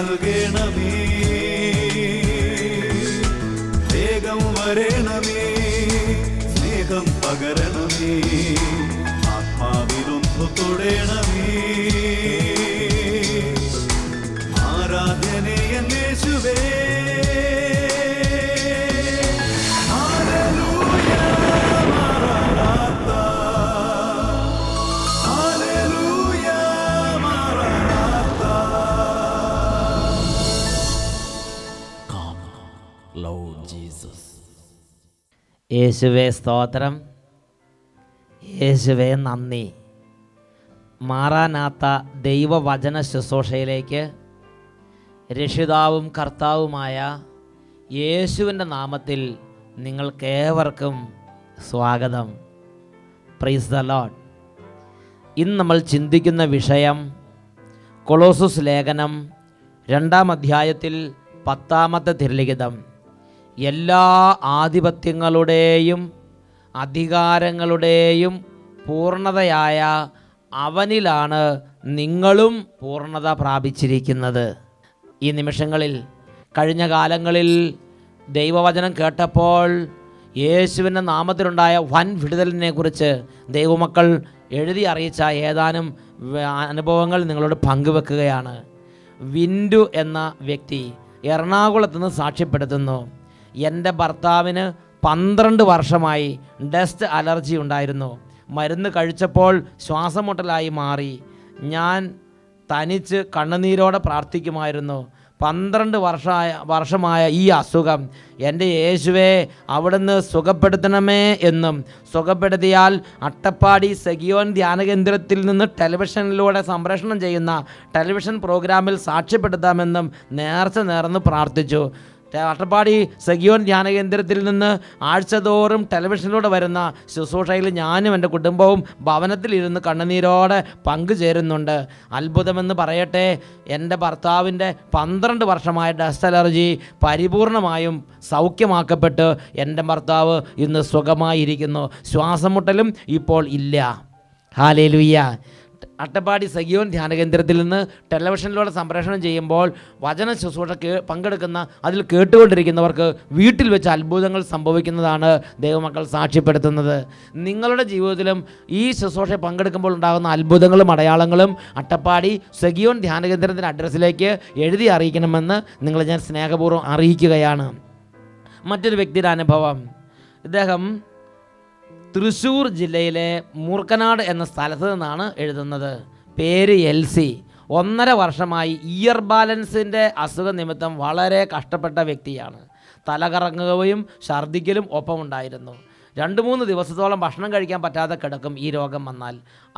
നൽകണമേ, വേഗം വരണമേ, സ്നേഹം പകരണമേ, ആത്മാവിലൊന്നു തൊടണമേ. ആരാധനയൻ യേശുവേ, ഹല്ലേലൂയ മറനാഥാ, ഹല്ലേലൂയ മറനാഥാ. Come, Lord Jesus. യേശുവേ സ്തോത്രം, യേശുവേ നന്ദി. മാറാനാത്ത ദൈവവചന ശുശ്രൂഷയിലേക്ക് രക്ഷിതാവും കർത്താവുമായ യേശുവിൻ്റെ നാമത്തിൽ നിങ്ങൾക്കേവർക്കും സ്വാഗതം. Praise the Lord. ഇന്ന് നമ്മൾ ചിന്തിക്കുന്ന വിഷയം കൊളോസസ് ലേഖനം 2-ാം അധ്യായത്തിൽ 10-ാമത്തെ തിരുലിഖിതം. എല്ലാ ആധിപത്യങ്ങളുടെയും അധികാരങ്ങളുടെയും പൂർണ്ണതയായ അവനിലാണ് നിങ്ങളും പൂർണ്ണത പ്രാപിച്ചിരിക്കുന്നത്. ഈ നിമിഷങ്ങളിൽ, കഴിഞ്ഞ കാലങ്ങളിൽ ദൈവവചനം കേട്ടപ്പോൾ യേശുവിൻ്റെ നാമത്തിലുണ്ടായ വൻ വിടുതലിനെ കുറിച്ച് ദൈവമക്കൾ എഴുതി അറിയിച്ച ഏതാനും അനുഭവങ്ങൾ നിങ്ങളോട് പങ്കുവെക്കുകയാണ്. വിൻഡു എന്ന വ്യക്തി എറണാകുളത്ത് നിന്ന് സാക്ഷ്യപ്പെടുത്തുന്നു. എൻ്റെ ഭർത്താവിന് 12 വർഷമായി ഡസ്റ്റ് അലർജി ഉണ്ടായിരുന്നു. മരുന്ന് കഴിച്ചപ്പോൾ ശ്വാസമുട്ടലായി മാറി. ഞാൻ തനിച്ച് കണ്ണുനീരോടെ പ്രാർത്ഥിക്കുമായിരുന്നു. 12 വർഷമായ ഈ അസുഖം എൻ്റെ യേശുവേ അവിടുന്ന് സുഖപ്പെടുത്തണമേ എന്നും, സുഖപ്പെടുത്തിയാൽ അട്ടപ്പാടി സെഗിയോൻ ധ്യാനകേന്ദ്രത്തിൽ നിന്ന് ടെലിവിഷനിലൂടെ സംപ്രേഷണം ചെയ്യുന്ന ടെലിവിഷൻ പ്രോഗ്രാമിൽ സാക്ഷ്യപ്പെടുത്താമെന്നും നേർച്ച നേർന്ന് പ്രാർത്ഥിച്ചു. അട്ടപ്പാടി സെഗിയോൻ ധ്യാനകേന്ദ്രത്തിൽ നിന്ന് ആഴ്ചതോറും ടെലിവിഷനിലൂടെ വരുന്ന ശുശ്രൂഷയിൽ ഞാനും എൻ്റെ കുടുംബവും ഭവനത്തിലിരുന്ന് കണ്ണുനീരോടെ പങ്കുചേരുന്നുണ്ട്. അത്ഭുതമെന്ന് പറയട്ടെ, എൻ്റെ ഭർത്താവിൻ്റെ 12 വർഷമായ ഡസ്റ്റ് അലർജി പരിപൂർണമായും സൗഖ്യമാക്കപ്പെട്ട് എൻ്റെ ഭർത്താവ് ഇന്ന് സുഖമായിരിക്കുന്നു. ശ്വാസമുട്ടലും ഇപ്പോൾ ഇല്ല. ഹല്ലേലൂയ. അട്ടപ്പാടി സെഗിയോൻ ധ്യാനകേന്ദ്രത്തിൽ നിന്ന് ടെലിവിഷനിലൂടെ സംപ്രേഷണം ചെയ്യുമ്പോൾ വചന ശുശ്രൂഷ പങ്കെടുക്കുന്ന, അതിൽ കേട്ടുകൊണ്ടിരിക്കുന്നവർക്ക് വീട്ടിൽ വെച്ച് അത്ഭുതങ്ങൾ സംഭവിക്കുന്നതാണ് ദൈവമക്കൾ സാക്ഷ്യപ്പെടുത്തുന്നത്. നിങ്ങളുടെ ജീവിതത്തിലും ഈ ശുശ്രൂഷ പങ്കെടുക്കുമ്പോൾ ഉണ്ടാകുന്ന അത്ഭുതങ്ങളും അടയാളങ്ങളും അട്ടപ്പാടി സെഗിയോൻ ധ്യാനകേന്ദ്രത്തിൻ്റെ അഡ്രസ്സിലേക്ക് എഴുതി അറിയിക്കണമെന്ന് നിങ്ങളെ ഞാൻ സ്നേഹപൂർവ്വം അറിയിക്കുകയാണ്. മറ്റൊരു വ്യക്തിയുടെ അനുഭവം. ഇദ്ദേഹം തൃശ്ശൂർ ജില്ലയിലെ മൂർക്കനാട് എന്ന സ്ഥലത്ത് നിന്നാണ് എഴുതുന്നത്. പേര് എൽസി. 1.5 വർഷമായി ഇയർ ബാലൻസിൻ്റെ അസുഖ നിമിത്തം വളരെ കഷ്ടപ്പെട്ട വ്യക്തിയാണ്. തലകറങ്ങുകയും ഛർദ്ദിക്കലും ഒപ്പമുണ്ടായിരുന്നു. 2-3 ദിവസത്തോളം ഭക്ഷണം കഴിക്കാൻ പറ്റാതെ കിടക്കും ഈ രോഗം വന്നാൽ.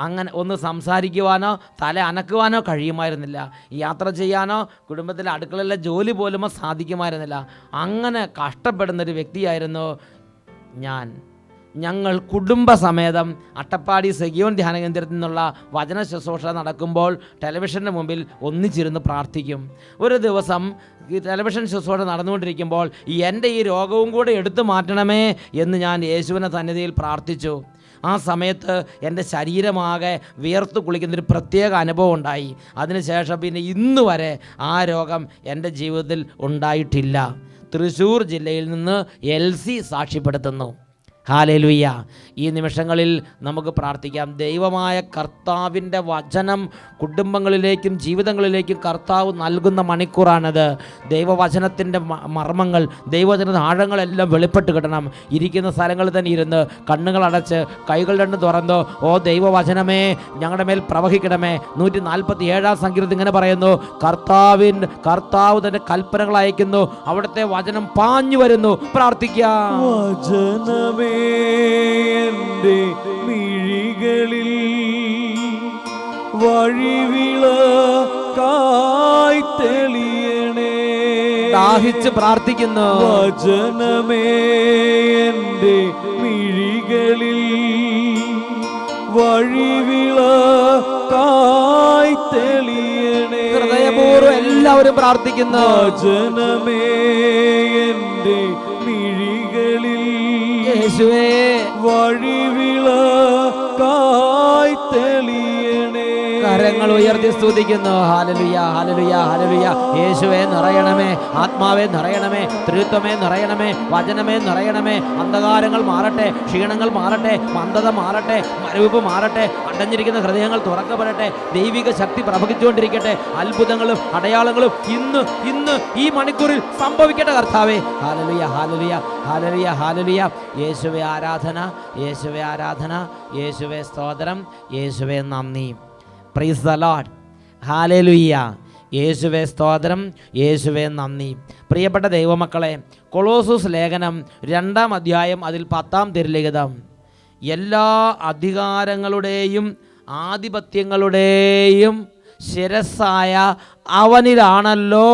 അങ്ങനെ ഒന്ന് സംസാരിക്കുവാനോ തല അനക്കുവാനോ കഴിയുമായിരുന്നില്ല. യാത്ര ചെയ്യാനോ കുടുംബത്തിലെ അടുക്കളയിലെ ജോലി പോലും സാധിക്കുമായിരുന്നില്ല. അങ്ങനെ കഷ്ടപ്പെടുന്നൊരു വ്യക്തിയായിരുന്നു ഞാൻ. ഞങ്ങൾ കുടുംബസമേതം അട്ടപ്പാടി സെഗിയോൻ ധ്യാനകേന്ദ്രത്തിൽ നിന്നുള്ള വചന ശുശ്രൂഷ നടക്കുമ്പോൾ ടെലിവിഷൻ്റെ മുമ്പിൽ ഒന്നിച്ചിരുന്ന് പ്രാർത്ഥിക്കും. ഒരു ദിവസം ഈ ടെലിവിഷൻ ശുശ്രൂഷ നടന്നുകൊണ്ടിരിക്കുമ്പോൾ എൻ്റെ ഈ രോഗവും കൂടെ എടുത്തു മാറ്റണമേ എന്ന് ഞാൻ യേശുവിൻ്റെ സന്നിധിയിൽ പ്രാർത്ഥിച്ചു. ആ സമയത്ത് എൻ്റെ ശരീരമാകെ വിയർത്ത് കുളിക്കുന്നൊരു പ്രത്യേക അനുഭവം ഉണ്ടായി. അതിനുശേഷം പിന്നെ ഇന്ന് വരെ ആ രോഗം എൻ്റെ ജീവിതത്തിൽ ഉണ്ടായിട്ടില്ല. തൃശ്ശൂർ ജില്ലയിൽ നിന്ന് എൽസി സാക്ഷ്യപ്പെടുത്തുന്നു. ഹല്ലേലൂയ. ഈ നിമിഷങ്ങളിൽ നമുക്ക് പ്രാർത്ഥിക്കാം. ദൈവമായ കർത്താവിൻ്റെ വചനം കുടുംബങ്ങളിലേക്കും ജീവിതങ്ങളിലേക്കും കർത്താവ് നൽകുന്ന മണിക്കൂറാണത്. ദൈവവചനത്തിൻ്റെ മർമ്മങ്ങൾ, ദൈവവചനത്തിൻ്റെ ആഴങ്ങളെല്ലാം വെളിപ്പെട്ട് കിട്ടണം. ഇരിക്കുന്ന സ്ഥലങ്ങളിൽ തന്നെ ഇരുന്ന് കണ്ണുകളടച്ച് കൈകൾ രണ്ടും തുറന്നോ, ഓ ദൈവവചനമേ ഞങ്ങളുടെ മേൽ പ്രവഹിക്കണമേ. 147-ാം സങ്കീർത്തനം ഇങ്ങനെ പറയുന്നു, കർത്താവ് തൻ്റെ കൽപ്പനകൾ അയക്കുന്നു, അവിടുത്തെ വചനം പാഞ്ഞു വരുന്നു. പ്രാർത്ഥിക്കാം. വചനമേ എൻ്റെ മിഴികളിൽ വഴിവിളക്കായി തെളിയണേ. ദാഹിച്ച് പ്രാർത്ഥിക്കുന്നു. വചനമേ എൻ്റെ മിഴികളിൽ വഴിവിളക്കായി തെളിയണേ. ഹൃദയപൂർവ്വം എല്ലാവരും പ്രാർത്ഥിക്കുന്നു. വചനമേ എൻ്റെ മിഴികളിൽ യേശുവേ വഴിവിളക്കായി തെളിയണേ. കരങ്ങൾ ഉയർത്തി സ്തുതിക്കുന്നു. ഹല്ലേലൂയ, ഹല്ലേലൂയ, ഹല്ലേലൂയ. യേശുവേ നിറയണമേ, ആത്മാവേ നിറയണമേ, ത്രിത്വമേ നിറയണമേ, വചനമേ നിറയണമേ. അന്ധകാരങ്ങൾ മാറട്ടെ, ക്ഷീണങ്ങൾ മാറട്ടെ, മന്ദത മാറട്ടെ, മരവിപ്പ് മാറട്ടെ, അടഞ്ഞിരിക്കുന്ന ഹൃദയങ്ങൾ തുറക്കപ്പെടട്ടെ, ദൈവിക ശക്തി പ്രവഹിച്ചുകൊണ്ടിരിക്കട്ടെ, അത്ഭുതങ്ങളും അടയാളങ്ങളും ഇന്ന് ഈ മണിക്കൂറിൽ സംഭവിക്കട്ടെ കർത്താവേ. ഹല്ലേലൂയ, ഹല്ലേലൂയ, ഹല്ലേലൂയ, ഹല്ലേലൂയ. യേശുവേ ആരാധന, യേശുവേ ആരാധന, യേശുവേ സ്തോത്രം, യേശുവേ നന്ദി. Praise the Lord. ഹല്ലേലൂയ. യേശുവേ സ്തോത്രം, യേശുവേ നന്ദി. പ്രിയപ്പെട്ട ദൈവമക്കളെ, കൊളോസൂസ് ലേഖനം 2-ാം അധ്യായം അതിൽ 10-ാം തിരുലിഖിതം, എല്ലാ അധികാരങ്ങളുടെയും ആധിപത്യങ്ങളുടെയും ശിരസ്സായ അവനിലാണല്ലോ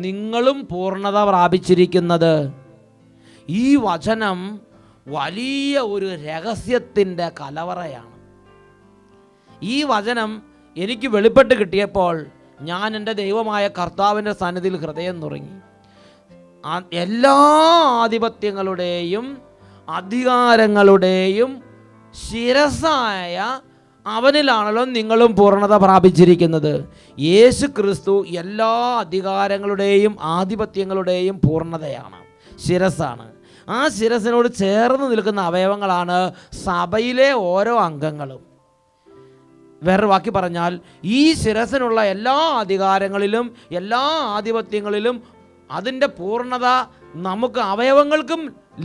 നിങ്ങളും പൂർണ്ണത പ്രാപിച്ചിരിക്കുന്നത്. ഈ വചനം വലിയ ഒരു രഹസ്യത്തിൻ്റെ കലവറയാണ്. ഈ വചനം എനിക്ക് വെളിപ്പെട്ട് കിട്ടിയപ്പോൾ ഞാൻ എൻ്റെ ദൈവമായ കർത്താവിൻ്റെ സന്നിധിയിൽ ഹൃദയം നുറുങ്ങി. എല്ലാ ആധിപത്യങ്ങളുടെയും അധികാരങ്ങളുടെയും ശിരസ്സായ അവനിലാണല്ലോ നിങ്ങളും പൂർണ്ണത പ്രാപിച്ചിരിക്കുന്നത്. യേശു ക്രിസ്തു എല്ലാ അധികാരങ്ങളുടെയും ആധിപത്യങ്ങളുടെയും പൂർണ്ണതയാണ്, ശിരസ്സാണ്. ആ ശിരസിനോട് ചേർന്ന് നിൽക്കുന്ന അവയവങ്ങളാണ് സഭയിലെ ഓരോ അംഗങ്ങളും. വേറൊരു വാക്കി പറഞ്ഞാൽ, ഈ ശിരസിനുള്ള എല്ലാ അധികാരങ്ങളിലും എല്ലാ ആധിപത്യങ്ങളിലും അതിൻ്റെ പൂർണ്ണത നമുക്ക് അവയവങ്ങൾക്കും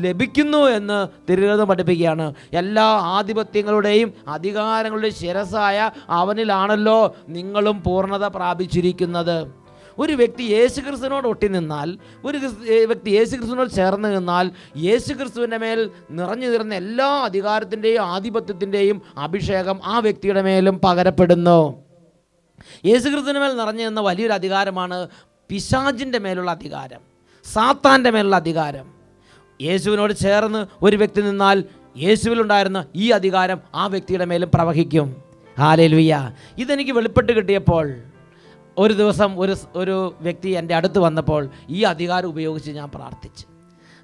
ലഭിക്കുന്നു എന്ന് തിരുവചനം പഠിപ്പിക്കുകയാണ്. എല്ലാ ആധിപത്യങ്ങളുടെയും അധികാരങ്ങളുടെയും ശിരസ്സായ അവനിലാണല്ലോ നിങ്ങളും പൂർണ്ണത പ്രാപിച്ചിരിക്കുന്നത്. ഒരു വ്യക്തി യേശുക്രിസ്തുവിനോട് ഒട്ടി നിന്നാൽ, ഒരു വ്യക്തി യേശുക്രിസ്തുവിനോട് ചേർന്ന് നിന്നാൽ, യേശുക്രിസ്തുവിൻ്റെ മേൽ നിറഞ്ഞു നിറഞ്ഞ എല്ലാ അധികാരത്തിൻ്റെയും ആധിപത്യത്തിൻ്റെയും അഭിഷേകം ആ വ്യക്തിയുടെ മേലും പകരപ്പെടുന്നു. യേശുക്രിസ്തുവിൻ്റെ മേൽ നിറഞ്ഞു നിന്ന വലിയൊരു അധികാരമാണ് പിശാചിൻ്റെ മേലുള്ള അധികാരം, സാത്താൻ്റെ മേലുള്ള അധികാരം. യേശുവിനോട് ചേർന്ന് ഒരു വ്യക്തി നിന്നാൽ യേശുവിലുണ്ടായിരുന്ന ഈ അധികാരം ആ വ്യക്തിയുടെ മേലും പ്രവഹിക്കും. ഹല്ലേലൂയ. ഇതെനിക്ക് വെളിപ്പെട്ട് കിട്ടിയപ്പോൾ ഒരു ദിവസം ഒരു വ്യക്തി എൻ്റെ അടുത്ത് വന്നപ്പോൾ ഈ അധികാരം ഉപയോഗിച്ച് ഞാൻ പ്രാർത്ഥിച്ചു.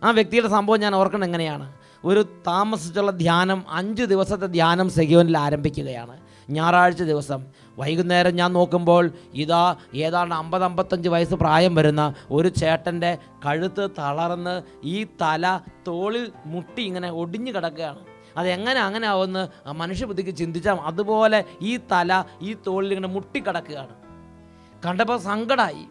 ആ വ്യക്തിയുടെ സംഭവം ഞാൻ ഓർക്കണം എങ്ങനെയാണ്. ഒരു താമസിച്ചുള്ള ധ്യാനം, 5 ദിവസത്തെ ധ്യാനം സെഹിയോനിൽ ആരംഭിക്കുകയാണ്. ഞായറാഴ്ച ദിവസം വൈകുന്നേരം ഞാൻ നോക്കുമ്പോൾ ഇതാ ഏതാണ്ട് 50-55 വയസ്സ് പ്രായം വരുന്ന ഒരു ചേട്ടൻ്റെ കഴുത്ത് തളർന്ന് ഈ തല തോളിൽ മുട്ടി ഇങ്ങനെ ഒടിഞ്ഞു കിടക്കുകയാണ്. അതെങ്ങനെ അങ്ങനെ ആവുമെന്ന് മനുഷ്യബുദ്ധിക്ക് ചിന്തിച്ചാൽ അതുപോലെ ഈ തല ഈ തോളിൽ ഇങ്ങനെ മുട്ടിക്കിടക്കുകയാണ്. കണ്ടപ്പോൾ സങ്കടമായി.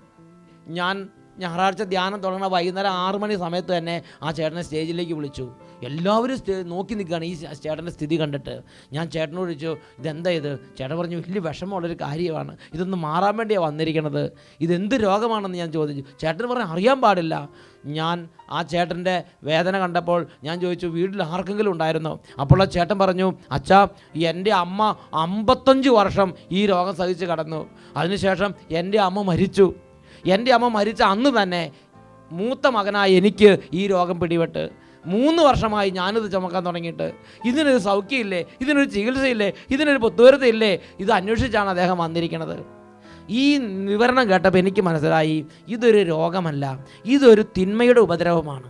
ഞാൻ ഞായറാഴ്ച ധ്യാനം തുടങ്ങുന്ന വൈകുന്നേരം 6 മണി സമയത്ത് തന്നെ ആ ചേട്ടനെ സ്റ്റേജിലേക്ക് വിളിച്ചു. എല്ലാവരും നോക്കി നിൽക്കുകയാണ് ഈ ചേട്ടൻ്റെ സ്ഥിതി കണ്ടിട്ട്. ഞാൻ ചേട്ടനോട് ചോദിച്ചു, ഇതെന്താ ഇത്? ചേട്ടൻ പറഞ്ഞു, വലിയ വിഷമമുള്ളൊരു കാര്യമാണ്, ഇതൊന്ന് മാറാൻ വേണ്ടിയാണ് വന്നിരിക്കുന്നത്, ഇതെന്ത് രോഗമാണെന്ന് ഞാൻ ചോദിച്ചു. ചേട്ടൻ പറഞ്ഞു, അറിയാൻ പാടില്ല. ഞാൻ ആ ചേട്ടൻ്റെ വേദന കണ്ടപ്പോൾ ഞാൻ ചോദിച്ചു, വീട്ടിൽ ആർക്കെങ്കിലും ഉണ്ടായിരുന്നോ? അപ്പോൾ ആ ചേട്ടൻ പറഞ്ഞു, അച്ഛാ, എൻ്റെ അമ്മ 55 വർഷം ഈ രോഗം സഹിച്ച് കടന്നു. അതിനുശേഷം എൻ്റെ അമ്മ മരിച്ചു. എൻ്റെ അമ്മ മരിച്ച അന്ന് തന്നെ മൂത്ത മകനായ എനിക്ക് ഈ രോഗം പിടിപെട്ട് 3 വർഷമായി ഞാനിത് ചുമക്കാൻ തുടങ്ങിയിട്ട്. ഇതിനൊരു സൗഖ്യമില്ലേ? ഇതിനൊരു ചികിത്സയില്ലേ? ഇതിനൊരു പൊത്തുവരത്തില്ലേ? ഇത് അന്വേഷിച്ചാണ് അദ്ദേഹം വന്നിരിക്കുന്നത്. ഈ വിവരണം കേട്ടപ്പോൾ എനിക്ക് മനസ്സിലായി, ഇതൊരു രോഗമല്ല, ഇതൊരു തിന്മയുടെ ഉപദ്രവമാണ്.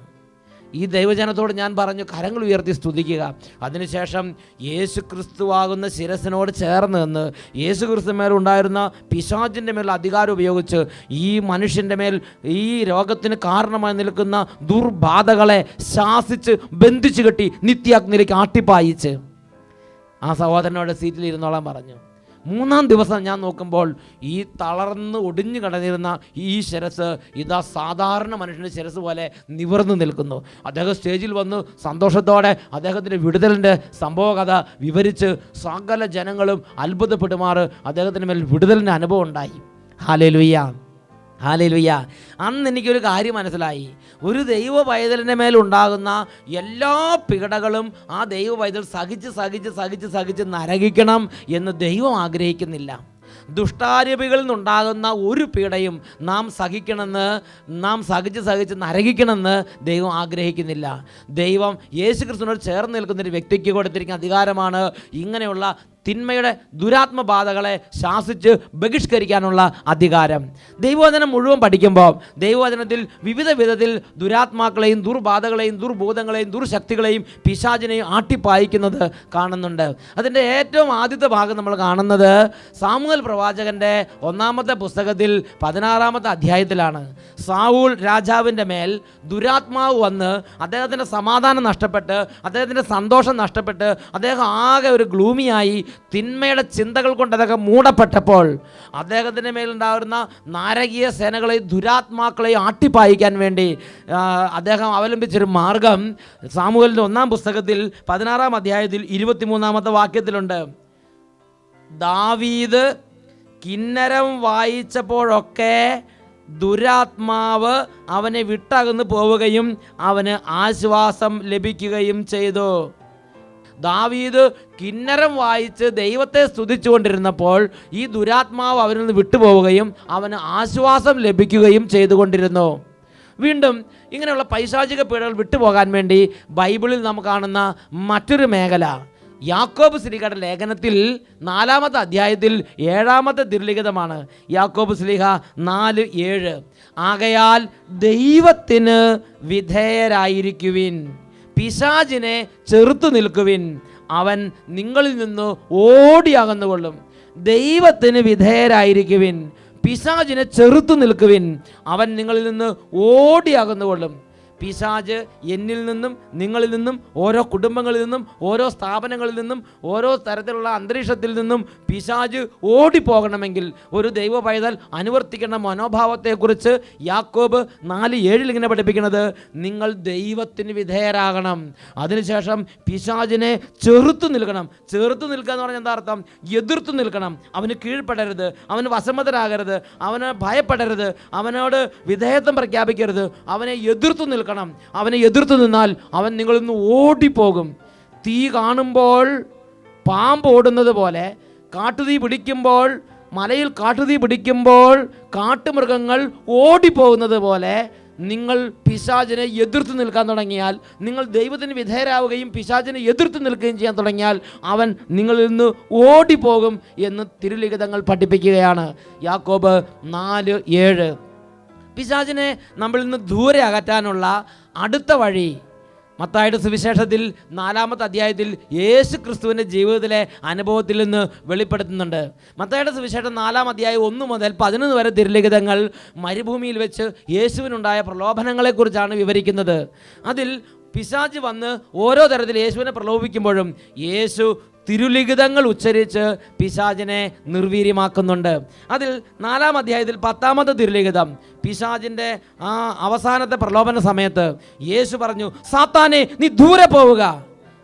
ഈ ദൈവജനത്തോട് ഞാൻ പറഞ്ഞു, കരങ്ങൾ ഉയർത്തി സ്തുതിക്കുക. അതിനുശേഷം യേശു ക്രിസ്തുവാകുന്ന ശിരസിനോട് ചേർന്ന് നിന്ന് യേശു ക്രിസ്തുമേലുണ്ടായിരുന്ന പിശാചിൻ്റെ മേൽ അധികാരം ഉപയോഗിച്ച് ഈ മനുഷ്യൻ്റെ മേൽ ഈ രോഗത്തിന് കാരണമായി നിൽക്കുന്ന ദുർബാധകളെ ശാസിച്ച് ബന്ധിച്ചു കെട്ടി നിത്യാഗ്നിയിലേക്ക് ആട്ടിപ്പായിച്ച് ആ സഹോദരനോട് സീറ്റിൽ ഇരുന്നോളാൻ പറഞ്ഞു. 3-ാം ദിവസം ഞാൻ നോക്കുമ്പോൾ ഈ തളർന്ന് ഒടിഞ്ഞു കിടന്നിരുന്ന ഈ ശിരസ് ഇതാ സാധാരണ മനുഷ്യൻ്റെ ശിരസ് പോലെ നിവർന്നു നിൽക്കുന്നു. അദ്ദേഹം സ്റ്റേജിൽ വന്ന് സന്തോഷത്തോടെ അദ്ദേഹത്തിൻ്റെ വിടുതലിൻ്റെ സംഭവകഥ വിവരിച്ച് സകല ജനങ്ങളും അത്ഭുതപ്പെടുമാറ് അദ്ദേഹത്തിൻ്റെ മേൽ വിടുതലിൻ്റെ അനുഭവം ഉണ്ടായി. Hallelujah, hallelujah. അന്ന് എനിക്കൊരു കാര്യം മനസ്സിലായി. ഒരു ദൈവ പൈതലിൻ്റെ മേലുണ്ടാകുന്ന എല്ലാ പീഡകളും ആ ദൈവ പൈതൽ സഹിച്ച് നരകിക്കണം എന്ന് ദൈവം ആഗ്രഹിക്കുന്നില്ല. ദുഷ്ടാരൂപികളിൽ നിന്നുണ്ടാകുന്ന ഒരു പീഡയും നാം സഹിക്കണമെന്ന്, നാം സഹിച്ച് നരകിക്കണമെന്ന് ദൈവം ആഗ്രഹിക്കുന്നില്ല. ദൈവം യേശു ക്രിസ്തുവിനോട് ചേർന്ന് നിൽക്കുന്നൊരു വ്യക്തിക്ക് കൊടുത്തിരിക്കുന്ന അധികാരമാണ് ഇങ്ങനെയുള്ള തിന്മയുടെ ദുരാത്മബാധകളെ ശാസിച്ച് ബഹിഷ്കരിക്കാനുള്ള അധികാരം. ദൈവവചനം മുഴുവൻ പഠിക്കുമ്പോൾ ദൈവവചനത്തിൽ വിവിധ വിധത്തിൽ ദുരാത്മാക്കളെയും ദുർബാധകളെയും ദുർബോധങ്ങളെയും ദുർശക്തികളെയും പിശാചിനെയും ആട്ടിപ്പായിക്കുന്നത് കാണുന്നുണ്ട്. അതിൻ്റെ ഏറ്റവും ആദ്യത്തെ ഭാഗം നമ്മൾ കാണുന്നത് സാമുവേൽ പ്രവാചകൻ്റെ 1-ാമത്തെ പുസ്തകത്തിൽ 16-ാമത്തെ അധ്യായത്തിലാണ്. സാവൂൾ രാജാവിൻ്റെ മേൽ ദുരാത്മാവ് വന്ന് അദ്ദേഹത്തിൻ്റെ സമാധാനം നഷ്ടപ്പെട്ട്, അദ്ദേഹത്തിൻ്റെ സന്തോഷം നഷ്ടപ്പെട്ട്, അദ്ദേഹം ആകെ ഒരു ഗ്ലൂമിയായി തിന്മയുടെ ചിന്തകൾ കൊണ്ട് അദ്ദേഹം മൂടപ്പെട്ടപ്പോൾ അദ്ദേഹത്തിൻ്റെ മേലുണ്ടാകുന്ന നാരകീയ സേനകളെയും ദുരാത്മാക്കളെയും ആട്ടിപ്പായിക്കാൻ വേണ്ടി അദ്ദേഹം അവലംബിച്ചൊരു മാർഗം സാമുവേലിൻ്റെ 1-ാം പുസ്തകത്തിൽ 16-ാം അധ്യായത്തിൽ 23-ാമത്തെ വാക്യത്തിലുണ്ട്. ദാവീദ് കിന്നരം വായിച്ചപ്പോഴൊക്കെ ദുരാത്മാവ് അവനെ വിട്ടകന്ന് പോവുകയും അവന് ആശ്വാസം ലഭിക്കുകയും ചെയ്തു. ദാവീദ് കിന്നരം വായിച്ച് ദൈവത്തെ സ്തുതിച്ചുകൊണ്ടിരുന്നപ്പോൾ ഈ ദുരാത്മാവ് അവനിൽ നിന്ന് വിട്ടുപോവുകയും അവന് ആശ്വാസം ലഭിക്കുകയും ചെയ്തുകൊണ്ടിരുന്നു. വീണ്ടും ഇങ്ങനെയുള്ള പൈശാചിക പീഡകൾ വിട്ടുപോകാൻ വേണ്ടി ബൈബിളിൽ നാം കാണുന്ന മറ്റൊരു മേഖല യാക്കോബ് ശ്ലീഹയുടെ ലേഖനത്തിൽ 4-ാമത്തെ അധ്യായത്തിൽ 7-ാമത്തെ തിരുലിഖിതമാണ്. യാക്കോബ് ശ്ലീഹ 4:7 ആകയാൽ ദൈവത്തിന് വിധേയരായിരിക്കുവിൻ, പിശാചിനെ ചെറുത്തു നിൽക്കുവിൻ, അവൻ നിങ്ങളിൽ നിന്ന് ഓടിയകന്നുകൊള്ളും. ദൈവത്തിന് വിധേയരായിരിക്കുവിൻ, പിശാചിനെ ചെറുത്തു നിൽക്കുവിൻ, അവൻ നിങ്ങളിൽ നിന്ന് ഓടിയകന്നുകൊള്ളും. പിശാച് എന്നിൽ നിന്നും നിങ്ങളിൽ നിന്നും ഓരോ കുടുംബങ്ങളിൽ നിന്നും ഓരോ സ്ഥാപനങ്ങളിൽ നിന്നും ഓരോ തരത്തിലുള്ള അന്തരീക്ഷത്തിൽ നിന്നും പിശാച് ഓടിപ്പോകണമെങ്കിൽ ഒരു ദൈവ പൈതൽ അനുവർത്തിക്കേണ്ട മനോഭാവത്തെക്കുറിച്ച് യാക്കോബ് 4:7 ഇങ്ങനെ പഠിപ്പിക്കുന്നത്, നിങ്ങൾ ദൈവത്തിന് വിധേയരാകണം. അതിനുശേഷം പിശാചിനെ ചെറുത്തു നിൽക്കണം. ചെറുത്തു നിൽക്കുക എന്ന് പറഞ്ഞാൽ എന്താ അർത്ഥം? എതിർത്തു നിൽക്കണം. അവന് കീഴ്പ്പെടരുത്, അവന് വശമതരാകരുത്, അവന് ഭയപ്പെടരുത്, അവനോട് വിധേയത്വം പ്രഖ്യാപിക്കരുത്, അവനെ എതിർത്തു നിൽക്കണം. അവനെ എതിർത്തു നിന്നാൽ അവൻ നിങ്ങളിൽ നിന്ന് ഓടിപ്പോകും. തീ കാണുമ്പോൾ പാമ്പ് ഓടുന്നത് പോലെ, കാട്ടുതീ പിടിക്കുമ്പോൾ, മലയിൽ കാട്ടുതീ പിടിക്കുമ്പോൾ കാട്ടുമൃഗങ്ങൾ ഓടിപ്പോകുന്നത് പോലെ നിങ്ങൾ പിശാചിനെ എതിർത്ത് നിൽക്കാൻ തുടങ്ങിയാൽ, നിങ്ങൾ ദൈവത്തിന് വിധേയരാവുകയും പിശാചിനെ എതിർത്ത് നിൽക്കുകയും ചെയ്യാൻ തുടങ്ങിയാൽ അവൻ നിങ്ങളിൽ നിന്ന് ഓടിപ്പോകും എന്ന് തിരുലിഖിതങ്ങൾ പഠിപ്പിക്കുകയാണ്. യാക്കോബ് 4:7. പിശാചിനെ നമ്മളിൽ നിന്ന് ദൂരെ അകറ്റാനുള്ള അടുത്ത വഴി മത്തായിയുടെ സുവിശേഷത്തിൽ 4-ാമത്തെ അധ്യായത്തിൽ യേശു ക്രിസ്തുവിൻ്റെ ജീവിതത്തിലെ അനുഭവത്തിൽ നിന്ന് വെളിപ്പെടുത്തുന്നുണ്ട്. മത്തായിയുടെ സുവിശേഷം 4-ാം അധ്യായം 1 മുതൽ 11 വരെ തിരുലിഖിതങ്ങൾ മരുഭൂമിയിൽ വെച്ച് യേശുവിനുണ്ടായ പ്രലോഭനങ്ങളെക്കുറിച്ചാണ് വിവരിക്കുന്നത്. അതിൽ പിശാച് വന്ന് ഓരോ തരത്തിൽ യേശുവിനെ പ്രലോഭിക്കുമ്പോഴും യേശു തിരുലിഖിതങ്ങൾ ഉച്ചരിച്ച് പിശാചിനെ നിർവീര്യമാക്കുന്നുണ്ട്. അതിൽ 4-ാം അധ്യായത്തിൽ 10-ാമത്തെ തിരുലിഖിതം പിശാചിൻ്റെ അവസാനത്തെ പ്രലോഭന സമയത്ത് യേശു പറഞ്ഞു, സാത്താനെ നീ ദൂരെ പോവുക.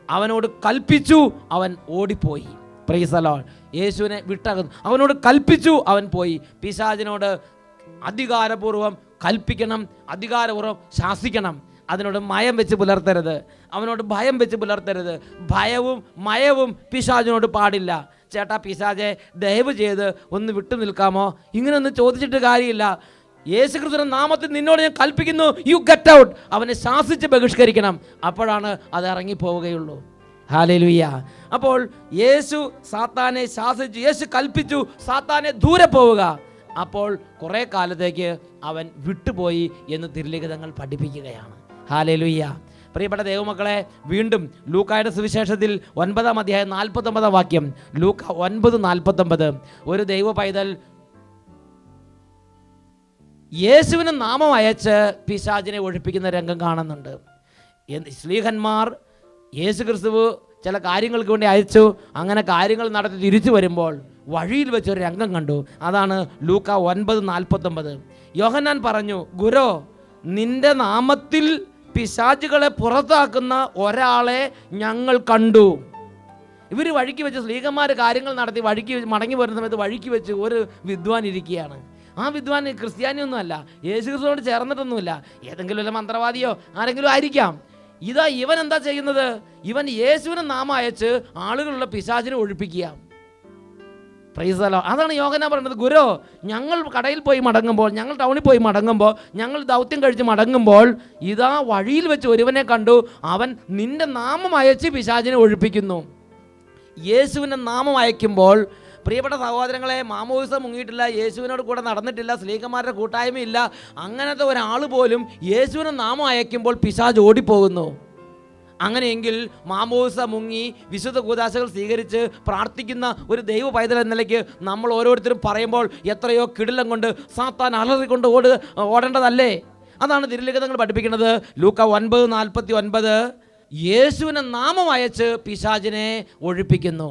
അവനോട് കൽപ്പിച്ചു, അവൻ ഓടിപ്പോയി. Price the Lord. യേശുവിനെ വിട്ടകന്നു, അവനോട് കൽപ്പിച്ചു, അവൻ പോയി. പിശാചിനോട് അധികാരപൂർവം കൽപ്പിക്കണം, അധികാരപൂർവം ശാസിക്കണം. അതിനോട് മയം വെച്ച് പുലർത്തരുത്, അവനോട് ഭയം വെച്ച് പുലർത്തരുത്. ഭയവും മയവും പിശാചിനോട് പാടില്ല. ചേട്ടാ പിശാചെ ദയവ് ചെയ്ത് ഒന്ന് വിട്ടു നിൽക്കാമോ? ഇങ്ങനെയൊന്നും ചോദിച്ചിട്ട് കാര്യമില്ല. യേശുക്രിസ്തുവിന്റെ നാമത്തിൽ നിന്നോട് ഞാൻ കൽപ്പിക്കുന്നു, യു ഗെറ്റ് ഔട്ട്. അവനെ ശാസിച്ച് ബഹിഷ്കരിക്കണം. അപ്പോഴാണ് അത് ഇറങ്ങിപ്പോവുകയുള്ളൂ. ഹല്ലേലൂയ. അപ്പോൾ യേശു സാത്താനെ ശാസിച്ചു, യേശു കൽപ്പിച്ചു, സാത്താനെ ദൂരെ പോവുക. അപ്പോൾ കുറേ കാലത്തേക്ക് അവൻ വിട്ടുപോയി എന്ന് തിരുലിഖിതങ്ങൾ പഠിപ്പിക്കുകയാണ്. ഹല്ലേലൂയ. പ്രിയപ്പെട്ട ദൈവമക്കളെ, വീണ്ടും ലൂക്കായുടെ സുവിശേഷത്തിൽ 9-ാം അധ്യായം 49-ാം വാക്യം, ലൂക്ക 9:49, ഒരു ദൈവ പൈതൽ യേശുവിന് നാമം അയച്ച് പിശാചിനെ ഒഴിപ്പിക്കുന്ന രംഗം കാണുന്നുണ്ട്. ശ്ലീഹന്മാർ യേശു ക്രിസ്തു ചില കാര്യങ്ങൾക്ക് വേണ്ടി അയച്ചു. അങ്ങനെ കാര്യങ്ങൾ നടത്തി തിരിച്ചു വരുമ്പോൾ വഴിയിൽ വെച്ചൊരു രംഗം കണ്ടു. അതാണ് ലൂക്ക 9:49. യോഹന്നാൻ പറഞ്ഞു, ഗുരോ, നിന്റെ നാമത്തിൽ പിശാചുകളെ പുറത്താക്കുന്ന ഒരാളെ ഞങ്ങൾ കണ്ടു. ഇവർ വഴിക്ക് വെച്ച് ശ്ലീഹന്മാർ കാര്യങ്ങൾ നടത്തി വഴിക്ക് മടങ്ങി വരുന്ന സമയത്ത് വഴിക്ക് വെച്ച് ഒരു വിദ്വാൻ ഇരിക്കുകയാണ്. ആ വിദ്വാൻ ക്രിസ്ത്യാനിയൊന്നും അല്ല, യേശു ക്രിസ്തുവിനോട് ചേർന്നിട്ടൊന്നുമില്ല, ഏതെങ്കിലും വല്ല മന്ത്രവാദിയോ ആരെങ്കിലും ആയിരിക്കാം. ഇതാ ഇവൻ എന്താ ചെയ്യുന്നത്? ഇവൻ യേശുവിന് നാമം അയച്ച് ആളുകളുള്ള പിശാചിനെ ഒഴിപ്പിക്കുക. Price the Lord. അതാണ് യോഹന്നാൻ പറയുന്നത്, ഗുരു, ഞങ്ങൾ കടയിൽ പോയി മടങ്ങുമ്പോൾ, ഞങ്ങൾ ടൗണിൽ പോയി മടങ്ങുമ്പോൾ, ഞങ്ങൾ ദൗത്യം കഴിച്ച് മടങ്ങുമ്പോൾ ഇതാ വഴിയിൽ വെച്ച് ഒരുവനെ കണ്ടു, അവൻ നിന്റെ നാമം അയച്ച് പിശാചിനെ ഒഴിപ്പിക്കുന്നു. യേശുവിൻ്റെ നാമം അയക്കുമ്പോൾ, പ്രിയപ്പെട്ട സഹോദരങ്ങളെ, മാമോദിസ മുങ്ങിയിട്ടില്ല, യേശുവിനോട് കൂടെ നടന്നിട്ടില്ല, സ്ലീഹന്മാരുടെ കൂട്ടായ്മയില്ല, അങ്ങനത്തെ ഒരാൾ പോലും യേശുവിൻ്റെ നാമം അയക്കുമ്പോൾ പിശാച് ഓടിപ്പോകുന്നു. അങ്ങനെയെങ്കിൽ മാമോദിസ മുങ്ങി വിശുദ്ധ കൂദാശകൾ സ്വീകരിച്ച് പ്രാർത്ഥിക്കുന്ന ഒരു ദൈവ പൈതൽ എന്ന നിലയ്ക്ക് നമ്മൾ ഓരോരുത്തരും പറയുമ്പോൾ എത്രയോ കിടിലം കൊണ്ട് സാത്താൻ അലറിക്കൊണ്ട് ഓടേണ്ടതല്ലേ? അതാണ് തിരുലിഖിതങ്ങൾ പഠിപ്പിക്കുന്നത്. ലൂക്ക 9:49 യേശുവിനെ നാമം അയച്ച് പിശാചിനെ ഒഴിപ്പിക്കുന്നു.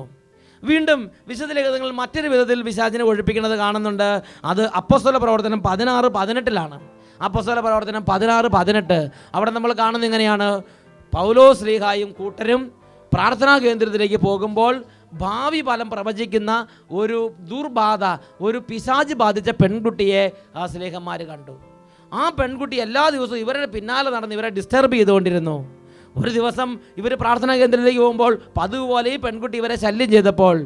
വീണ്ടും വിശുദ്ധ ലിഖിതങ്ങളിൽ മറ്റൊരു വിധത്തിൽ പിശാചിനെ ഒഴിപ്പിക്കുന്നത് കാണുന്നുണ്ട്. അത് അപ്പോസ്തല പ്രവർത്തനം 16:18 അപ്പോസ്തല പ്രവർത്തനം 16:18 അവിടെ നമ്മൾ കാണുന്നത് ഇങ്ങനെയാണ്: പൗലോസ് ശ്ലീഹായും കൂട്ടരും പ്രാർത്ഥനാ കേന്ദ്രത്തിലേക്ക് പോകുമ്പോൾ ഭാവി ഫലം പ്രവചിക്കുന്ന ഒരു ദുർബാധ, ഒരു പിശാച് ബാധിച്ച പെൺകുട്ടിയെ ആ ശ്ലീഹന്മാർ കണ്ടു. ആ പെൺകുട്ടി എല്ലാ ദിവസവും ഇവരുടെ പിന്നാലെ നടന്ന് ഇവരെ ഡിസ്റ്റർബ് ചെയ്തുകൊണ്ടിരുന്നു. ഒരു ദിവസം ഇവർ പ്രാർത്ഥനാ കേന്ദ്രത്തിലേക്ക് പോകുമ്പോൾ പതിവ് പോലെ ഈ പെൺകുട്ടി ഇവരെ ശല്യം ചെയ്തപ്പോൾ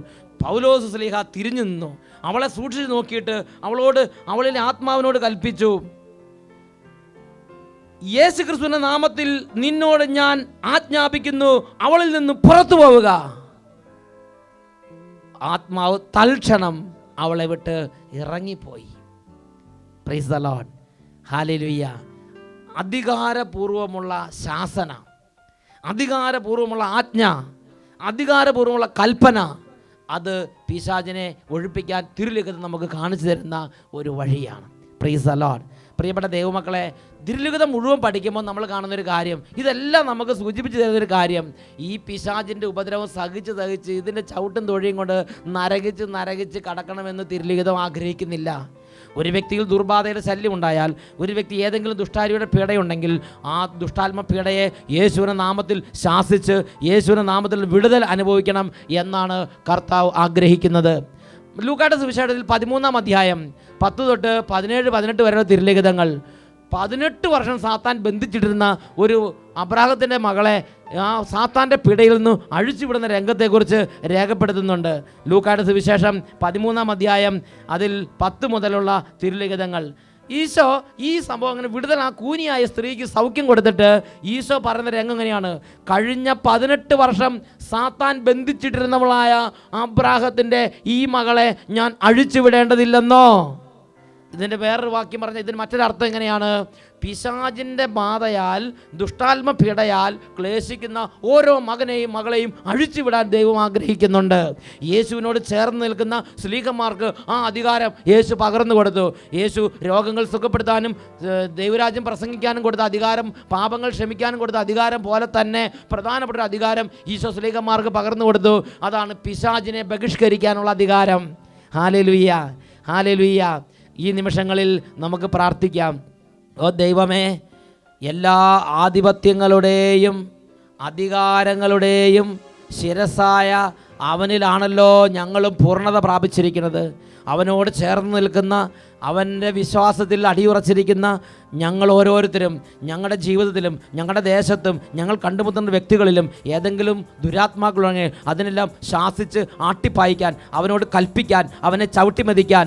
പൗലോസ് ശ്ലീഹ തിരിഞ്ഞു നിന്നു. അവളെ സൂക്ഷിച്ച് നോക്കിയിട്ട് അവളിലെ ആത്മാവിനോട് കൽപ്പിച്ചു, യേശു ക്രിസ്തുവിന്റെ നാമത്തിൽ നിന്നോട് ഞാൻ ആജ്ഞാപിക്കുന്നു, അവളിൽ നിന്ന് പുറത്തു പോവുക. ആത്മാവ് തൽക്ഷണം അവളെ വിട്ട് ഇറങ്ങിപ്പോയി. പ്രൈസ് ദി ലോർഡ്, ഹല്ലേലൂയ. അധികാരപൂർവമുള്ള ശാസന, അധികാരപൂർവമുള്ള ആജ്ഞ, അധികാരപൂർവമുള്ള കൽപ്പന, അത് പിശാചിനെ ഒഴിപ്പിക്കാൻ തിരുലിഖിതം നമുക്ക് കാണിച്ചു തരുന്ന ഒരു വഴിയാണ്. Price the Lord. പ്രിയപ്പെട്ട ദൈവമക്കളെ, തിരുലിഖിതം മുഴുവൻ പഠിക്കുമ്പോൾ നമ്മൾ കാണുന്നൊരു കാര്യം, ഇതെല്ലാം നമുക്ക് സൂചിപ്പിച്ചു തരുന്നൊരു കാര്യം, ഈ പിശാചിൻ്റെ ഉപദ്രവം സഹിച്ച് ഇതിൻ്റെ ചവിട്ടും തൊഴിയും കൊണ്ട് നരകിച്ച് കടക്കണമെന്ന് തിരുലിഖിതം ആഗ്രഹിക്കുന്നില്ല. ഒരു വ്യക്തിയിൽ ദുർബാധയുടെ ശല്യം ഉണ്ടായാൽ, ഒരു വ്യക്തി ഏതെങ്കിലും ദുഷ്ടാരിയുടെ പീഡയുണ്ടെങ്കിൽ ആ ദുഷ്ടാത്മ പീഡയെ യേശുവിൻ്റെ നാമത്തിൽ ശാസിച്ച് യേശുവിൻ്റെ നാമത്തിൽ വിടുതൽ അനുഭവിക്കണം എന്നാണ് കർത്താവ് ആഗ്രഹിക്കുന്നത്. ലൂക്കായുടെ സുവിശേഷത്തിൽ 13-ാം അധ്യായം 10 തൊട്ട് 17-18 വരെയുള്ള തിരുലിഖിതങ്ങൾ 18 വർഷം സാത്താൻ ബന്ധിച്ചിട്ടിരുന്ന ഒരു അബ്രാഹത്തിൻ്റെ മകളെ ആ സാത്താൻ്റെ പിടയിൽ നിന്ന് അഴിച്ചുവിടുന്ന രംഗത്തെക്കുറിച്ച് രേഖപ്പെടുത്തുന്നുണ്ട്. ലൂക്കായുടെ സുവിശേഷം 13-ാം അധ്യായം അതിൽ 10 മുതലുള്ള തിരുലിഖിതങ്ങൾ. ഈശോ ഈ സംഭവം അങ്ങനെ വിടുതൽ, ആ കൂനിയായ സ്ത്രീക്ക് സൗഖ്യം കൊടുത്തിട്ട് ഈശോ പറയുന്ന രംഗം എങ്ങനെയാണ്: കഴിഞ്ഞ 18 വർഷം സാത്താൻ ബന്ധിച്ചിട്ടിരുന്നവളായ അബ്രാഹത്തിൻ്റെ ഈ മകളെ ഞാൻ അഴിച്ചുവിടേണ്ടതില്ലെന്നോ? ഇതിൻ്റെ വേറൊരു വാക്യം പറഞ്ഞാൽ ഇതിന് മറ്റൊരർത്ഥം എങ്ങനെയാണ്: പിശാചിൻ്റെ ബാധയാൽ, ദുഷ്ടാത്മ പീഡയാൽ ക്ലേശിക്കുന്ന ഓരോ മകനെയും മകളെയും അഴിച്ചുവിടാൻ ദൈവം ആഗ്രഹിക്കുന്നുണ്ട്. യേശുവിനോട് ചേർന്ന് നിൽക്കുന്ന സ്ലീഹന്മാർക്ക് ആ അധികാരം യേശു പകർന്നു കൊടുത്തു. യേശു രോഗങ്ങൾ സുഖപ്പെടുത്താനും ദൈവരാജ്യം പ്രസംഗിക്കാനും കൊടുത്ത അധികാരം, പാപങ്ങൾ ക്ഷമിക്കാനും കൊടുത്ത അധികാരം പോലെ തന്നെ പ്രധാനപ്പെട്ട ഒരു അധികാരം ഈശോ സ്ലീഹന്മാർക്ക് പകർന്നു കൊടുത്തു. അതാണ് പിശാചിനെ ബഹിഷ്കരിക്കാനുള്ള അധികാരം. Hallelujah, hallelujah. ഈ നിമിഷങ്ങളിൽ നമുക്ക് പ്രാർത്ഥിക്കാം. ഓ ദൈവമേ, എല്ലാ ആധിപത്യങ്ങളുടെയും അധികാരങ്ങളുടെയും ശിരസായ അവനിലാണല്ലോ ഞങ്ങളും പൂർണ്ണത പ്രാപിച്ചിരിക്കുന്നത്. അവനോട് ചേർന്ന് നിൽക്കുന്ന, അവൻ്റെ വിശ്വാസത്തിൽ അടിയുറച്ചിരിക്കുന്ന ഞങ്ങൾ ഓരോരുത്തരും ഞങ്ങളുടെ ജീവിതത്തിലും ഞങ്ങളുടെ ദേശത്തും ഞങ്ങൾ കണ്ടുമുട്ടുന്ന വ്യക്തികളിലും ഏതെങ്കിലും ദുരാത്മാക്കളുണ്ടെങ്കിൽ അതിനെല്ലാം ശാസിച്ച് ആട്ടിപ്പായിക്കാൻ, അവനോട് കൽപ്പിക്കാൻ, അവനെ ചവിട്ടിമെതിക്കാൻ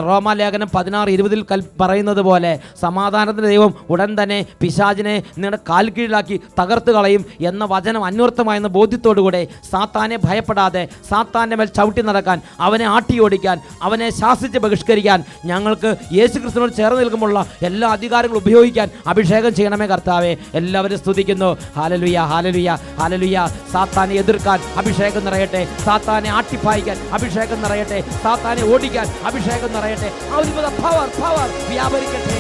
റോമാലേഖനം 16:20 പറയുന്നത് പോലെ സമാധാനത്തിൻ്റെ ദൈവം ഉടൻ തന്നെ പിശാചിനെ നിങ്ങളുടെ കാൽ കീഴിലാക്കി തകർത്ത് കളയും എന്ന വചനം അന്വർത്ഥമായെന്ന ബോധ്യത്തോടുകൂടെ സാത്താനെ ഭയപ്പെടാതെ സാത്താൻ്റെ മേൽ ചവിട്ടി നടക്കാൻ, അവനെ ആട്ടിയോടിക്കാൻ, അവനെ ശാസിച്ച് ബഹിഷ്കരിക്കാൻ ഞങ്ങൾക്ക് യേശു ക്രിസ്തുവിനോട് ചേർന്ന് നിൽക്കുമ്പോഴുള്ള എല്ലാ അധികാരങ്ങളും ഉപയോഗിക്കാൻ അഭിഷേകം ചെയ്യണമേ കർത്താവേ. എല്ലാവരും സ്തുതിക്കുന്നു. ഹല്ലേലൂയ, ഹല്ലേലൂയ, ഹല്ലേലൂയ. സാത്താനെ എതിർക്കാൻ അഭിഷേകം നിറയട്ടെ, സാത്താനെ ആട്ടിപ്പായിക്കാൻ അഭിഷേകം നിറയട്ടെ, സാത്താനെ ഓടിക്കാൻ അഭിഷേകം നിറയട്ടെ. Power power വ്യാപരിക്കട്ടെ.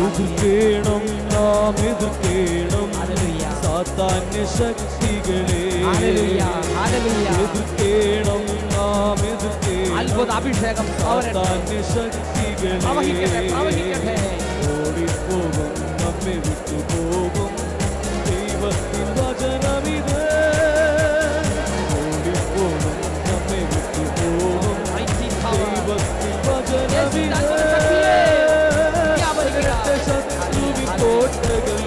എതിർക്കണം, നാം എതിർക്കണം സാത്താന്യ ശക്തികളെ. എതിർക്കണം, നാം എതിർക്കണം അത്ഭുത അഭിഷേകം സാത്താന്യ ശക്തികളെ. ഓടിപ്പോകും, നമ്മെ വിട്ടുപോകും ദൈവത്തിൻ വചനമിത്. ഓടിപ്പോകും, നമ്മെ വിട്ടുപോകും ദൈവത്തിൻ വചനമിത്. ശത്രുവിൻ കോട്ടകൾ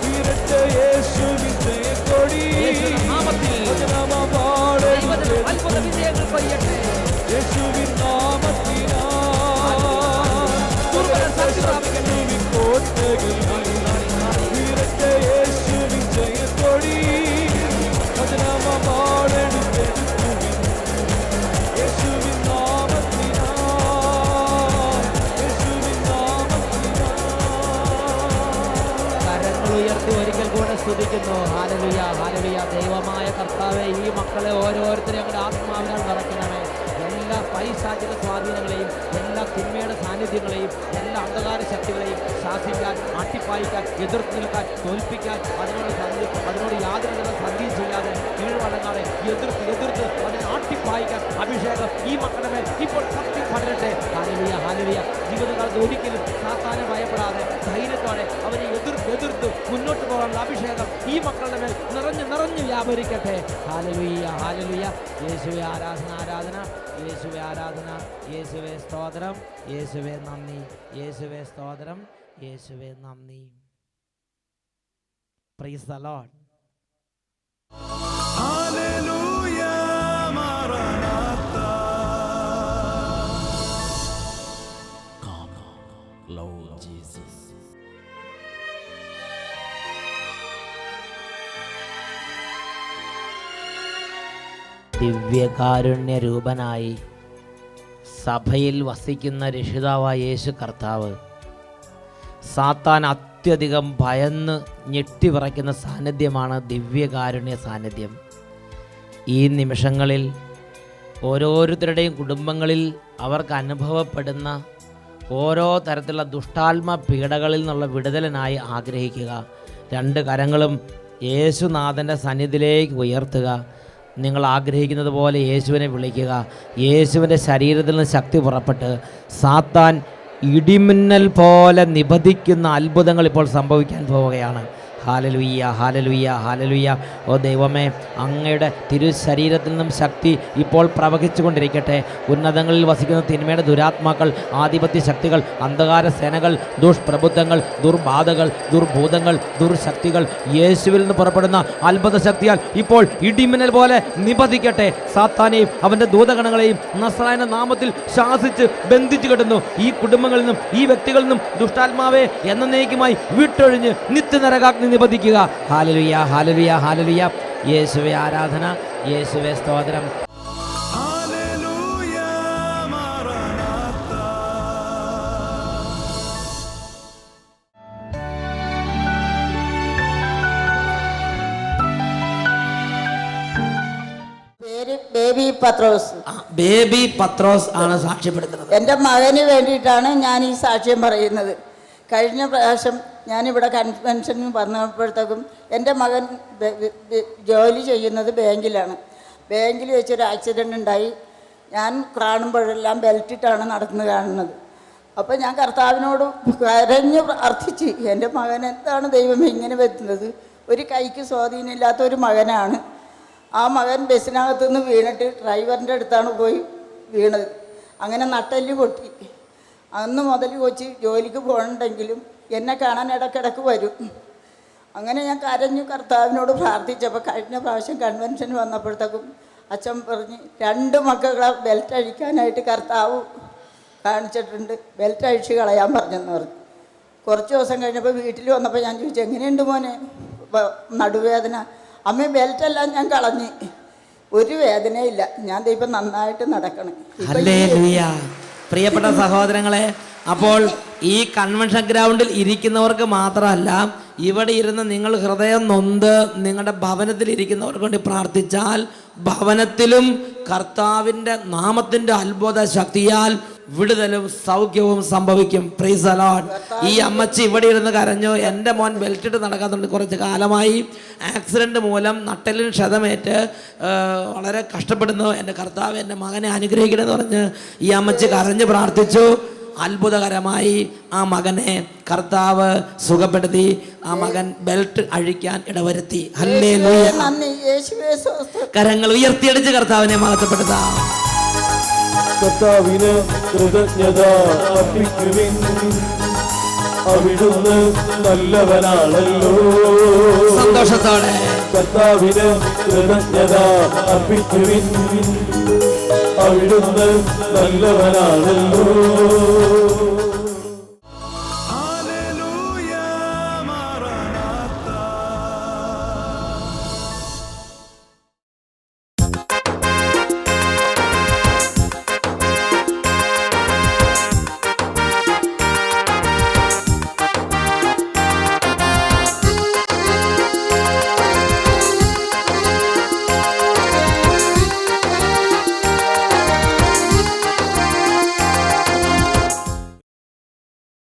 വിരട്ടെ യേശുവിൻ ജയക്കൊടി. യേശുവിൻ നാമത്തിനാൽ ശത്രുവിൻ കോട്ടകൾ വിരട്ടെ യേശുവിൻ ജയക്കൊടി. വചനമാടെടുത്തെടുത്ത് കർത്താവെ ഈ മക്കളെ ഓരോരുത്തരെയും ഞങ്ങളുടെ ആത്മാവിനാൽ നിറയ്ക്കണമേ. എല്ലാ പൈശാചിക സ്വാധീനങ്ങളെയും, എല്ലാ തിന്മയുടെ സാന്നിധ്യങ്ങളെയും, എല്ലാ അന്ധകാര ശക്തികളെയും ശാസിക്കാൻ, അട്ടിപ്പായിക്കാൻ, എതിർത്ത് നിൽക്കാൻ, തോൽപ്പിക്കാൻ, അതിനോട് യാതൊരു വിധ സന്ധിയും ചെയ്യാതെ കീഴ്വഴങ്ങാതെ എതിർത്ത് അതിനെ ആട്ടിപ്പായിക്കാൻ അഭിഷേകം ഈ മക്കളുടെ മേൽ ഇപ്പോൾ ശക്തി പടരട്ടെ. Hallelujah, hallelujah. ജീവിതകാലത്ത് ഒരിക്കലും സാത്താനെ ഭയപ്പെടാതെ ധൈര്യത്തോടെ അവരെ എതിർത്ത് മുന്നോട്ട് പോകാനുള്ള അഭിഷേകം ഈ മക്കളുടെ മേൽ നിറഞ്ഞു വ്യാപരിക്കട്ടെ. ഹല്ലേലൂയ, ഹല്ലേലൂയ. യേശുവേ ആരാധന, യേശുവേ ആരാധന, യേശുവേ സ്തോത്രം, യേശുവേ നന്ദി, യേശുവേ സ്തോത്രം, യേശുവേ നന്ദി. Praise the Lord. ഹല്ലേലൂയ, മാറാനാഥാ. Come, Lord Jesus. ദിവ്യകാരുണ്യ രൂപനായി സഭയിൽ വസിക്കുന്ന രക്ഷിതാവായ യേശു കർത്താവ് സാത്താൻ അത്യധികം ഭയന്ന് ഞെട്ടിവിറയ്ക്കുന്ന സാന്നിധ്യമാണ് ദിവ്യകാരുണ്യ സാന്നിധ്യം. ഈ നിമിഷങ്ങളിൽ ഓരോരുത്തരുടെയും കുടുംബങ്ങളിൽ അവർക്ക് അനുഭവപ്പെടുന്ന ഓരോ തരത്തിലുള്ള ദുഷ്ടാത്മ പീഡകളിൽ നിന്നുള്ള വിടുതലിനായി ആഗ്രഹിക്കുക. രണ്ട് കരങ്ങളും യേശുനാഥൻ്റെ സന്നിധിയിലേക്ക് ഉയർത്തുക. നിങ്ങൾ ആഗ്രഹിക്കുന്നത് പോലെ യേശുവിനെ വിളിക്കുക. യേശുവിൻ്റെ ശരീരത്തിൽ നിന്ന് ശക്തി പുറപ്പെട്ട് സാത്താൻ ഇടിമിന്നൽ പോലെ നിബദിക്കുന്ന അത്ഭുതങ്ങൾ ഇപ്പോൾ സംഭവിക്കാൻ പോവുകയാണ്. ഹാലലുയ്യ, ഹാലലുയ്യ, ഹാലലുയ്യ. ഓ ദൈവമേ, അങ്ങയുടെ തിരുശരീരത്തിൽ നിന്നും ശക്തി ഇപ്പോൾ പ്രവഹിച്ചു കൊണ്ടിരിക്കട്ടെ. ഉന്നതങ്ങളിൽ വസിക്കുന്ന തിന്മയുടെ ദുരാത്മാക്കൾ, ആധിപത്യ ശക്തികൾ, അന്ധകാര സേനകൾ, ദുഷ്പ്രബുദ്ധങ്ങൾ, ദുർബാധകൾ, ദുർഭൂതങ്ങൾ, ദുർശക്തികൾ യേശുവിൽ നിന്ന് പുറപ്പെടുന്ന അത്ഭുത ശക്തിയാൽ ഇപ്പോൾ ഇടിമിന്നൽ പോലെ നിബദിക്കട്ടെ. സാത്താനെയും അവൻ്റെ ദൂതഗണങ്ങളെയും നസ്രായന നാമത്തിൽ ശാസിച്ച് ബന്ധിച്ചു കെട്ടുന്നു. ഈ കുടുംബങ്ങളിൽ നിന്നും ഈ വ്യക്തികളിൽ നിന്നും ദുഷ്ടാത്മാവെ എന്നേക്കുമായി വിട്ടൊഴിഞ്ഞ് നിത്യനരകാഗ്നി നിബദിക്കുക. ഹല്ലേലൂയ, ഹല്ലേലൂയ, ഹല്ലേലൂയ. യേശുവേ ആരാധന, യേശുവേ സ്തോത്രം. ഹല്ലേലൂയ, മാറാനാഥാ. പേര് ബേബി പത്രോസ്. ബേബി പത്രോസ് ആണ് സാക്ഷ്യപ്പെടുത്തുന്നത്. എൻ്റെ മകന് വേണ്ടിയിട്ടാണ് ഞാൻ ഈ സാക്ഷ്യം പറയുന്നത്. കഴിഞ്ഞ പ്രാവശ്യം ഞാനിവിടെ കൺവെൻഷന് വന്നപ്പോഴത്തേക്കും എൻ്റെ മകൻ ജോലി ചെയ്യുന്നത് ബാങ്കിലാണ്. ബാങ്കിൽ വെച്ചൊരു ആക്സിഡൻ്റ് ഉണ്ടായി. ഞാൻ കാണുമ്പോഴെല്ലാം ബെൽറ്റിട്ടാണ് നടക്കുന്നത് കാണുന്നത്. അപ്പോൾ ഞാൻ കർത്താവിനോട് കരഞ്ഞ് പ്രാർത്ഥിച്ച്, എൻ്റെ മകൻ എന്താണ് ദൈവമേ ഇങ്ങനെ വരുന്നത്? ഒരു കൈക്ക് സ്വാധീനമില്ലാത്ത ഒരു മകനാണ്. ആ മകൻ ബസ്സിനകത്തു നിന്ന് വീണിട്ട് ഡ്രൈവറിൻ്റെ അടുത്താണ് പോയി വീണത്. അങ്ങനെ നട്ടെല്ല് പൊട്ടി. അന്ന് മുതൽ കൊച്ച് ജോലിക്ക് പോകണമെങ്കിലും എന്നെ കാണാൻ ഇടയ്ക്കിടയ്ക്ക് വരും. അങ്ങനെ ഞാൻ കരഞ്ഞു കർത്താവിനോട് പ്രാർത്ഥിച്ചപ്പോൾ കഴിഞ്ഞ പ്രാവശ്യം കൺവെൻഷൻ വന്നപ്പോഴത്തേക്കും അച്ഛൻ പറഞ്ഞ് 2 മക്കളെ ബെൽറ്റ് അഴിക്കാനായിട്ട് കർത്താവ് കാണിച്ചിട്ടുണ്ട്, ബെൽറ്റ് അഴിച്ച് കളയാൻ പറഞ്ഞെന്ന് പറഞ്ഞു. കുറച്ച് ദിവസം കഴിഞ്ഞപ്പോൾ വീട്ടിൽ വന്നപ്പോൾ ഞാൻ ചോദിച്ചു, എങ്ങനെയുണ്ട് മോനെ നടുവേദന? അമ്മ ബെൽറ്റെല്ലാം ഞാൻ കളഞ്ഞ്, ഒരു വേദനയില്ല, ഞാൻ ഇപ്പം നന്നായിട്ട് നടക്കണം. ഹല്ലേലൂയ. പ്രിയപ്പെട്ട സഹോദരങ്ങളെ, അപ്പോൾ ഈ കൺവെൻഷൻ ഗ്രൗണ്ടിൽ ഇരിക്കുന്നവർക്ക് മാത്രമല്ല, ഇവിടെ ഇരുന്ന് നിങ്ങൾ ഹൃദയം നൊന്ത് നിങ്ങളുടെ ഭവനത്തിൽ ഇരിക്കുന്നവർക്ക് വേണ്ടി പ്രാർത്ഥിച്ചാൽ ഭവനത്തിലും കർത്താവിൻ്റെ നാമത്തിൻ്റെ അത്ഭുത ശക്തിയാൽ വിടുതലും സൗഖ്യവും സംഭവിക്കും. Price the Lord. ഈ അമ്മച്ചി ഇവിടെ ഇരുന്ന് കരഞ്ഞു, എൻ്റെ മോൻ ബെൽറ്റിട്ട് നടക്കാത്തുണ്ട്, കുറച്ച് കാലമായി ആക്സിഡൻറ്റ് മൂലം നട്ടെല്ലിന് ക്ഷതമേറ്റ് വളരെ കഷ്ടപ്പെടുന്നു. എൻ്റെ കർത്താവ് എൻ്റെ മകനെ അനുഗ്രഹിക്കണമെന്ന് പറഞ്ഞ് ഈ അമ്മച്ചി കരഞ്ഞ് പ്രാർത്ഥിച്ചു. അത്ഭുതകരമായി ആ മകനെ കർത്താവ് സുഖപ്പെടുത്തി. ആ മകൻ ബെൽറ്റ് അഴിക്കാൻ ഇടവരുത്തി. ഹല്ലേലൂയ. കരങ്ങൾ ഉയർത്തിയടിച്ച് കർത്താവിനെ മഹത്വപ്പെടുത്താം. കർത്താവിന് കൃതജ്ഞത അർപ്പിക്കുവിൻ, അവിടുന്ന് നല്ലവനാണല്ലോ. സന്തോഷത്തോടെ കർത്താവിന് കൃതജ്ഞത അർപ്പിക്കുവിൻ, അവിടുന്ന് നല്ലവനാണല്ലോ.